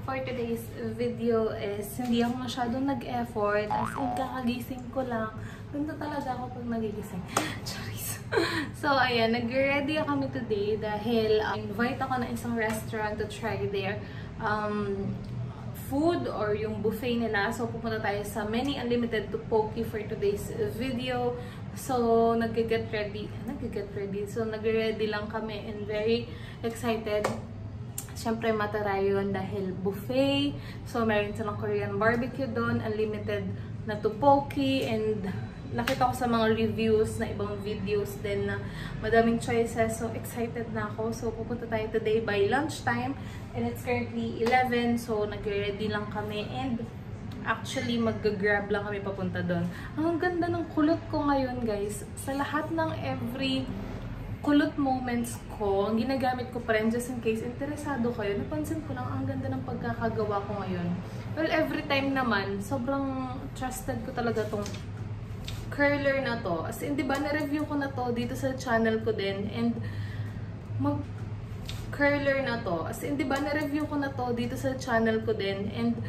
for today's video is hindi ako masyadong nag-effort. As in, kakagising ko lang. Ganito talaga ako pag nagigising. Charis. So, ayan, nag-ready kami today dahil invite ako na isang restaurant to try their food or yung buffet nila. So, pupunta tayo sa Many Unlimited Tteokbokki for today's video. So, nag-get ready. So, nag-ready lang kami and very excited. Siyempre, matry yun dahil buffet. So, meron silang Korean barbecue doon, unlimited na tteokbokki, and nakita ko sa mga reviews na ibang videos din na madaming choices. So, excited na ako. So, pupunta tayo today by lunchtime. And it's currently 11. So, nag-ready lang kami. And actually, mag-grab lang kami papunta doon. Ang ganda ng kulot ko ngayon, guys. Sa lahat ng every kulot moments ko, ang ginagamit ko pa rin just in case interesado kayo. Napansin ko lang, ang ganda ng pagkakagawa ko ngayon. Well, every time naman, sobrang trusted ko talaga tong curler na to. As in, diba, na-review ko na to dito sa channel ko din. And, curler na to. As in, diba, na-review ko na to dito sa channel ko din. And,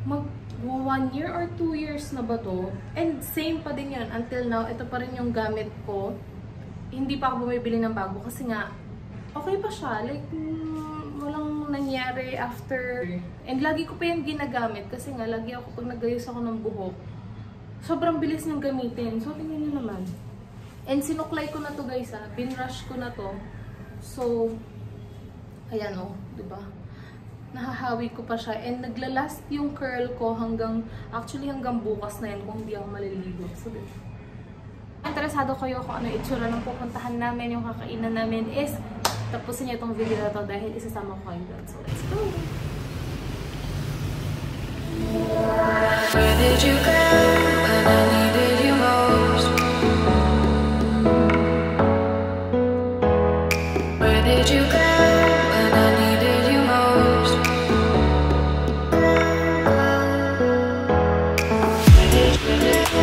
1 year or 2 years na ba to? And, same pa din yun. Until now, ito pa rin yung gamit ko. Hindi pa ako bumibili ng bago kasi nga, okay pa siya. Like, walang nangyari after. And lagi ko pa yan ginagamit kasi nga, lagi ako pag nagayos ako ng buhok, sobrang bilis niyang gamitin. So, tingnan niyo naman. And sinuklay ko na to, guys, ha. Binrush ko na to. So, ayan, oh, diba? Nahahawi ko pa siya. And naglalast yung curl ko hanggang bukas na yan kung hindi ako maliligo. So, diba? Interesado kayo kung ano itsura ng pupuntahan namin, yung kakainan namin is tapusin niyo itong video na to dahil isasama ko kayo doon. So, let's go! Where did you go when I needed you most? Where did you go when I needed you most? Where did you go?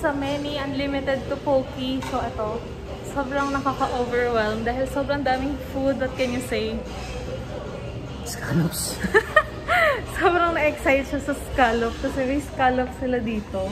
Sa Many Unlimited Tteokbokki. So, ito, sobrang nakaka-overwhelm dahil sobrang daming food. What can you say? Scallops. Sobrang na-excite siya sa scallop kasi may scallop sila dito.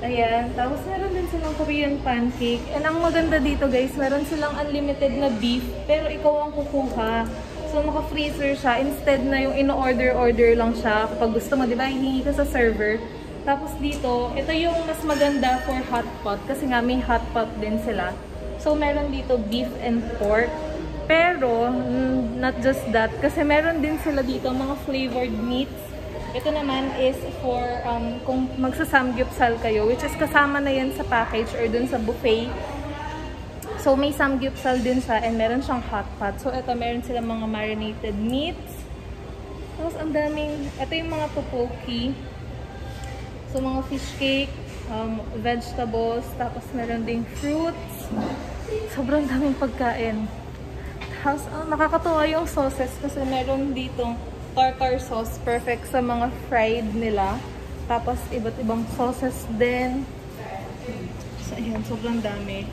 Ayan. Tapos, meron din silang Korean pancake. And ang maganda dito, guys, meron silang unlimited na beef pero ikaw ang kukuha. So, naka-freezer siya. Instead na yung in-order lang siya. Kapag gusto mo, di ba, hihingi ka sa server. Tapos dito, ito yung mas maganda for hot pot kasi nga may hot pot din sila. So, meron dito beef and pork. Pero, not just that, kasi meron din sila dito mga flavored meats. Ito naman is for kung magsasamgyupsal kayo, which is kasama na yan sa package or dun sa buffet. So, may samgyeopsal din siya and meron siyang hot pot. So, ito, meron silang mga marinated meats. Tapos, ang daming, ito yung mga tteokbokki. So, mga fish cake, vegetables, tapos meron ding fruits. Sobrang daming pagkain. Tapos, nakakatuwa yung sauces kasi meron ditong tartar sauce. Perfect sa mga fried nila. Tapos, iba't ibang sauces din. So, ayan, sobrang dami.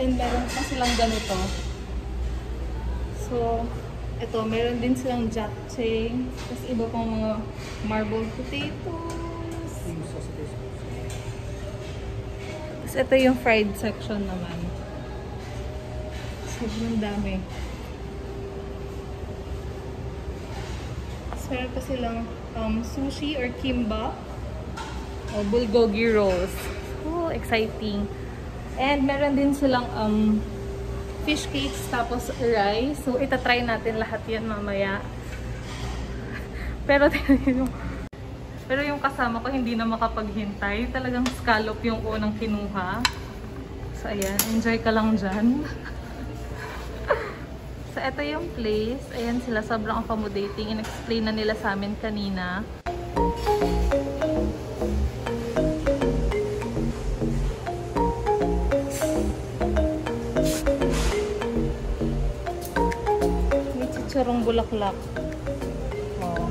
And meron pa silang ganito. So, ito, meron din silang japchae. Tapos, iba pang mga marbled potatoes. Tapos, ito yung fried section naman. Sobrang dami. Tapos, meron pa silang sushi or kimbap. O, bulgogi rolls. Oh, exciting. And meron din silang fish cakes tapos rice. So, itatry natin lahat yan mamaya. Pero yung kasama ko hindi na makapaghintay. Talagang scallop yung unang kinuha. So, ayan. Enjoy ka lang dyan. So, ito yung place. Ayan sila. Sobrang accommodating. In-explain na nila sa amin kanina. Chicharong bulaklak. Oh.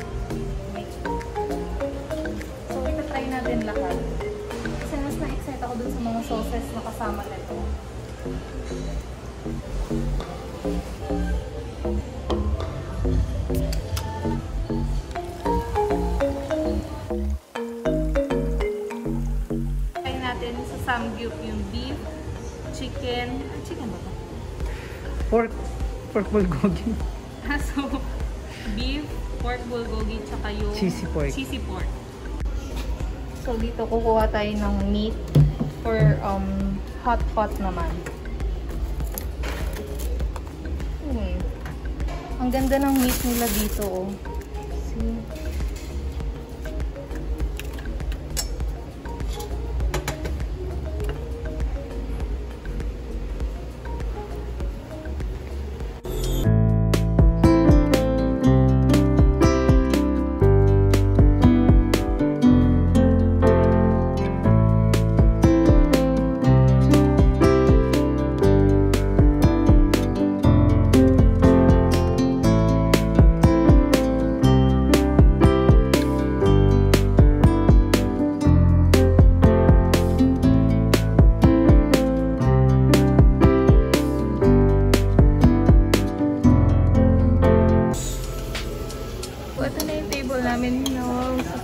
So, itatry natin lahat. Kasi mas na-excite ako dun sa mga sauces na kasama nito. Try natin sa samgyup yung beef, chicken. Chicken ba ito? Pork bulgogi. So, beef, pork bulgogi, tsaka yung cheesy pork. So, dito kukuha tayo ng meat for hot pot naman. Ang ganda ng meat nila dito, oh. See?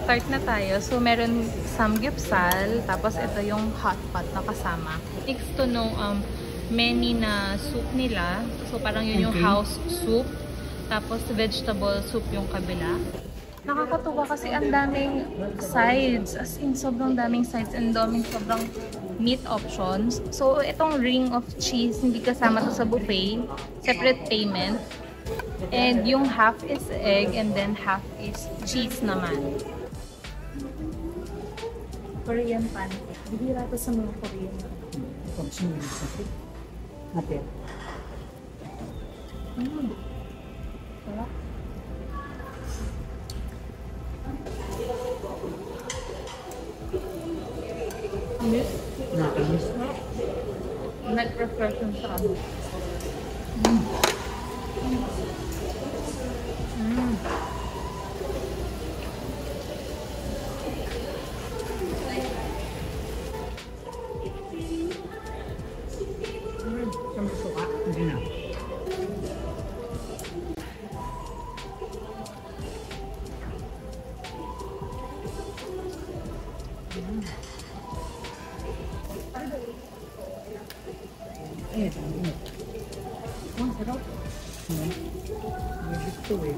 Start na tayo. So, meron samgyeopsal, tapos ito yung hot pot na kasama. Next to nung many na soup nila. So, parang yun yung house soup. Tapos, vegetable soup yung kabila. Nakakatuwa kasi ang daming sides. As in, sobrang daming sides and sobrang meat options. So, itong ring of cheese, hindi kasama to sa buffet. Separate payment. And yung half is egg and then half is cheese naman. Korean pan. Bihira to sa mga Korean. Ate. Sarap. Miss? Nakamiss. Nag-refresh yung sa ano. Hindi na. Ang sarap. Gusto eh.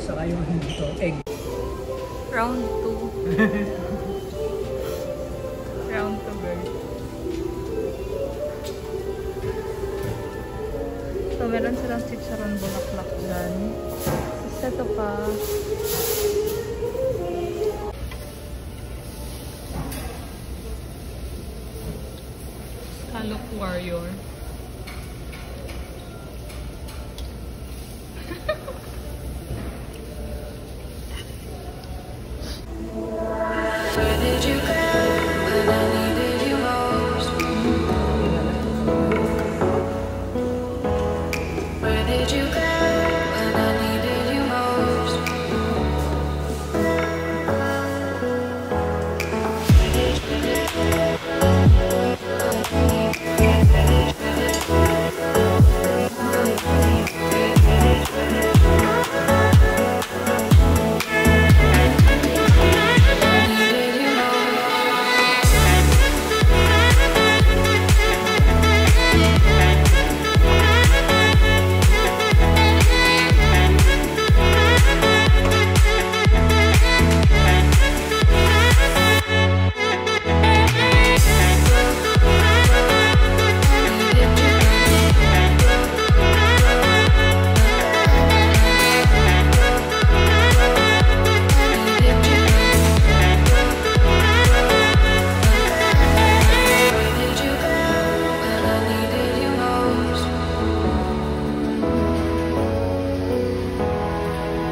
saka yung ito, egg. Round 2. Round 2, girl. So, meron silang chicharon bulaklak dyan. Isa to pa. Scallop warrior. Where did you go when I needed you most? Where did you go when I needed you most?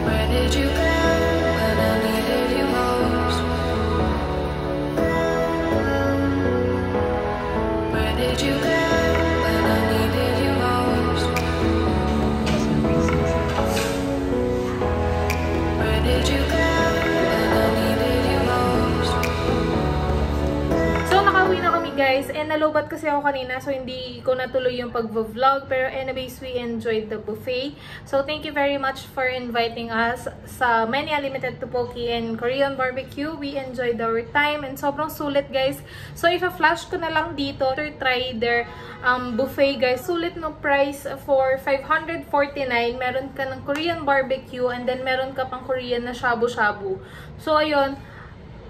Where did you go when I needed you most? Where did you go when I needed you most? Where did you go when I needed you most? So, nakauwi na kami guys. And nalobat kasi ako kanina. So, hindi ko natuloy yung pag-vlog. Pero anyways, we enjoyed the buffet. So, thank you very much for inviting us sa Many Unlimited Tteokbokki and Korean Barbecue. We enjoyed our time. And sobrang sulit guys. So, if-flash ko na lang dito to try their buffet guys. Sulit no price for 549. Meron ka ng Korean barbecue. And then, meron ka pang Korean na shabu-shabu. So, ayun.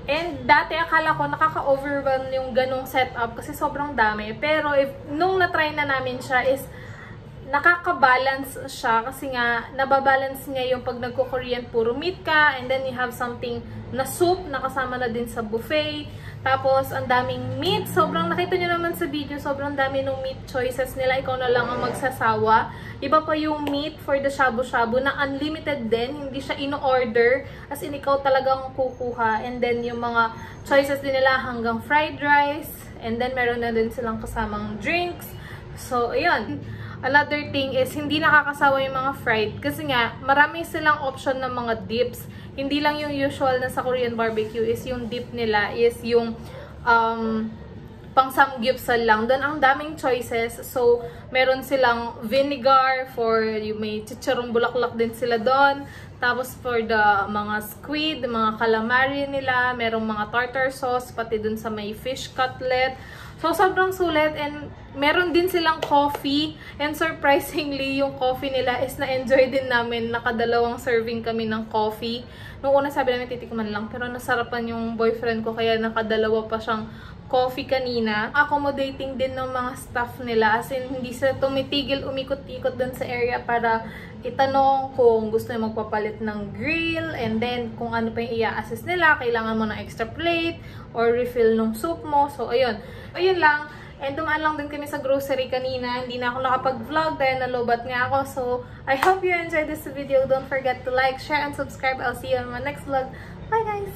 And dati akala ko nakaka-overwhelm yung ganong setup kasi sobrang dami. Pero nung na-try na namin siya is nakaka-balance siya kasi nga nababalance niya yung pag nagko-Korean puro meat ka and then you have something na soup na kasama na din sa buffet. Tapos ang daming meat. Sobrang nakita nyo naman sa video, sobrang dami ng meat choices nila. Ikaw na lang ang magsasawa. Iba pa yung meat for the shabu-shabu na unlimited din. Hindi siya in-order. As in, ikaw talagang kukuha. And then, yung mga choices din nila hanggang fried rice. And then, meron na din silang kasamang drinks. So, ayun. Another thing is, hindi nakakasawa yung mga fried. Kasi nga, marami silang option ng mga dips. Hindi lang yung usual na sa Korean barbecue is yung dip nila is yung pang samgyupsal lang. Doon ang daming choices. So, meron silang vinegar for yung may chicharong bulaklak din sila doon. Tapos for the mga squid, mga calamari nila, merong mga tartar sauce, pati dun sa may fish cutlet. So, sobrang sulit and meron din silang coffee. And surprisingly, yung coffee nila is na-enjoy din namin. Nakadalawang serving kami ng coffee. Noong una sabi namin titikman lang, pero nasarapan yung boyfriend ko kaya nakadalawa pa siyang coffee kanina. Accommodating din ng mga staff nila. As in, hindi sila tumitigil umikot-ikot dun sa area para itanong kung gusto nyo magpapalit ng grill and then kung ano pa yung i-assist nila. Kailangan mo ng extra plate or refill ng soup mo. So, ayun. Ayun lang. And dumaan lang din kami sa grocery kanina. Hindi na ako nakapag-vlog dahil nalobat nga ako. So, I hope you enjoyed this video. Don't forget to like, share, and subscribe. I'll see you on my next vlog. Bye, guys!